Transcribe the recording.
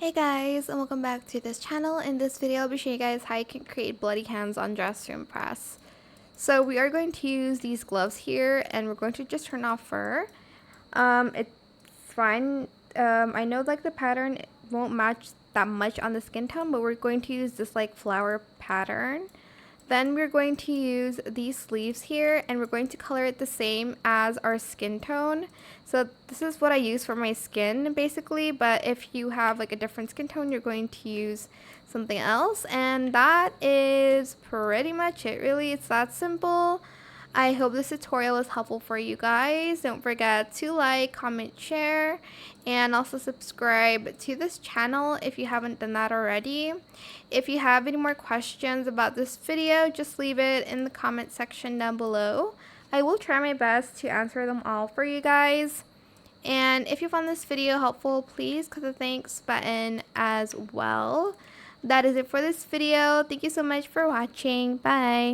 Hey guys, and welcome back to this channel. In this video, I'll be showing you guys how you can create bloody hands on Dress to Impress. So we are going to use these gloves here, and we're going to just turn off fur. It's fine. I know like the pattern won't match that much on the skin tone, but we're going to use this like flower pattern. Then we're going to use these sleeves here, and we're going to color it the same as our skin tone. So this is what I use for my skin basically, but if you have like a different skin tone, you're going to use something else. And that is pretty much it really. It's that simple. I hope this tutorial was helpful for you guys. Don't forget to like, comment, share, and also subscribe to this channel if you haven't done that already. If you have any more questions about this video, just leave it in the comment section down below. I will try my best to answer them all for you guys. And if you found this video helpful, please click the thanks button as well. That is it for this video. Thank you so much for watching. Bye.